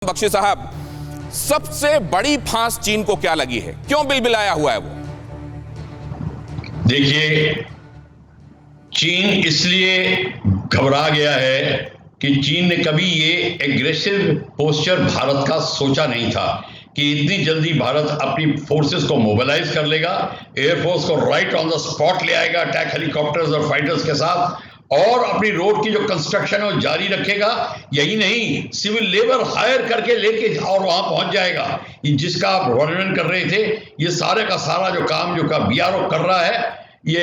बख्शी साहब, सबसे बड़ी फांस चीन को क्या लगी है? क्यों बिलबिलाया हुआ है वो? देखिए, चीन इसलिए घबरा गया है कि चीन ने कभी ये एग्रेसिव पोस्चर भारत का सोचा नहीं था कि इतनी जल्दी भारत अपनी फोर्सेस को मोबिलाइज कर लेगा, एयरफोर्स को राइट ऑन द स्पॉट ले आएगा अटैक हेलीकॉप्टर्स और फाइटर्स के साथ, और अपनी रोड की जो कंस्ट्रक्शन है वो जारी रखेगा। यही नहीं, सिविल लेबर हायर करके लेके और वहां पहुंच जाएगा। जिसका आप वर्णन कर रहे थे, ये सारे का सारा जो काम जो का बीआरओ कर रहा है, ये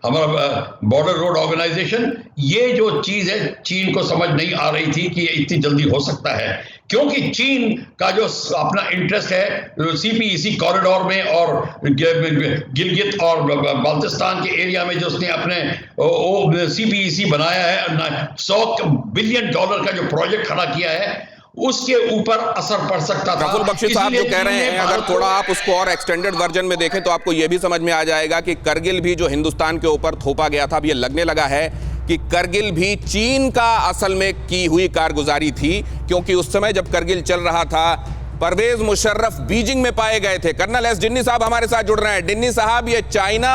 हमारा बॉर्डर रोड ऑर्गेनाइजेशन, ये जो चीज है चीन को समझ नहीं आ रही थी कि ये इतनी जल्दी हो सकता है, क्योंकि चीन का जो अपना इंटरेस्ट है सीपीईसी कॉरिडोर में और गिलगित और बाल्टिस्तान के एरिया में जो उसने अपने सीपीईसी बनाया है, $100 बिलियन का जो प्रोजेक्ट खड़ा किया है, उसके ऊपर असर पड़ सकता था। प्रफुल्ल बख्शी साहब जो कह रहे हैं, अगर थोड़ा आप उसको और एक्सटेंडेड वर्जन में देखें तो आपको यह भी समझ में आ जाएगा कि करगिल भी जो हिंदुस्तान के ऊपर थोपा गया था, अब ये लगने लगा है कि करगिल भी चीन का असल में की हुई कारगुजारी थी, क्योंकि उस समय जब करगिल चल रहा था, परवेज मुशर्रफ बीजिंग में पाए गए थे। कर्नल एस डिन्नी साहब हमारे साथ जुड़ रहे हैं। डिन्नी साहब, ये चाइना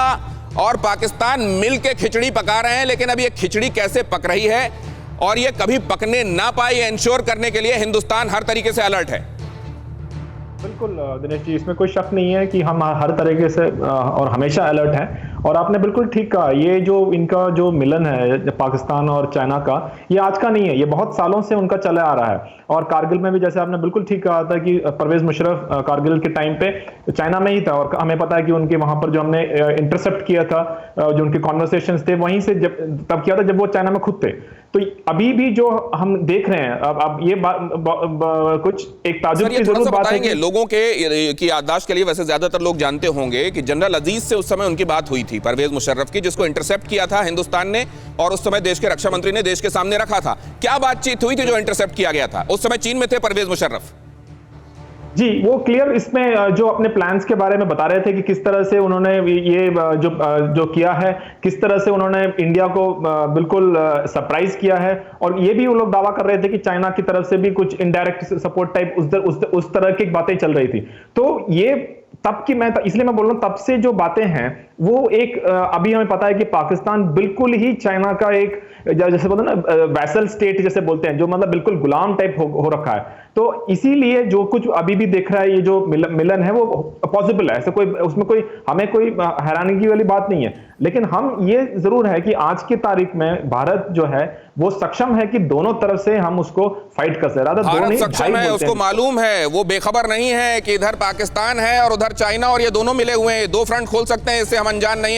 और पाकिस्तान मिलकर खिचड़ी पका रहे हैं, लेकिन अब ये खिचड़ी कैसे पक रही है और ये कभी पकने ना पाए, इंश्योर करने के लिए हिंदुस्तान हर तरीके से अलर्ट है। बिल्कुल दिनेश जी, इसमें कोई शक नहीं है कि हम हर तरीके से और हमेशा अलर्ट हैं। और आपने बिल्कुल ठीक कहा, ये जो इनका जो मिलन है पाकिस्तान और चाइना का, ये आज का नहीं है, ये बहुत सालों से उनका चला आ रहा है। और कारगिल में भी जैसे आपने बिल्कुल ठीक कहा था कि परवेज मुशर्रफ कारगिल के टाइम पे चाइना में ही था, और हमें पता है कि उनके वहां पर जो हमने इंटरसेप्ट किया था, जो उनके कॉन्वर्सेशंस थे, वहीं से तब किया था जब वो चाइना में खुद थे। तो अभी भी जो हम देख रहे हैं, अब ये कुछ एक ताजुब की जरूर बात है कि लोगों की याददाश्त के लिए, वैसे ज्यादातर लोग जानते होंगे कि जनरल अजीज से उस समय उनकी बात हुई थी, परवेज मुशर्रफ की, जिसको इंटरसेप्ट किया था हिंदुस्तान ने, और उस समय देश के रक्षा मंत्री ने देश के सामने रखा था। क्या बातचीत हुई थी जो इंटरसेप्ट किया गया था? उस समय चीन में थे परवेज मुशर्रफ जी, वो क्लियर इसमें जो अपने प्लान्स के बारे में बता रहे थे कि किस तरह से उन्होंने ये जो किया है, किस तरह से उन्होंने इंडिया को बिल्कुल सरप्राइज किया है। और ये भी वो लोग दावा कर रहे थे कि चाइना की तरफ से भी कुछ इनडायरेक्ट सपोर्ट टाइप उस तरह की बातें चल रही थी। तो ये तब की, मैं इसलिए मैं बोल रहा हूं, तब से जो बातें हैं वो एक अभी हमें पता है कि पाकिस्तान बिल्कुल ही चाइना का एक, जैसे बोलते हैं ना, वैसल स्टेट जैसे बोलते हैं, जो मतलब बिल्कुल गुलाम टाइप हो रखा है। तो इसीलिए जो कुछ अभी भी देख रहा है, ये जो मिलन है वो पॉसिबल है, ऐसे कोई उसमें कोई हमें कोई हैरानी वाली बात नहीं है। लेकिन हम ये जरूर है कि आज की तारीख में भारत जो है वो सक्षम है कि दोनों तरफ से हम उसको फाइट कर सकते। भारत सक्षम है, उसको मालूम है, वो बेखबर नहीं है कि इधर पाकिस्तान है और उधर चाइना, और ये दोनों मिले हुए हैं, दो फ्रंट खोल सकते हैं, इससे हम अनजान नहीं है।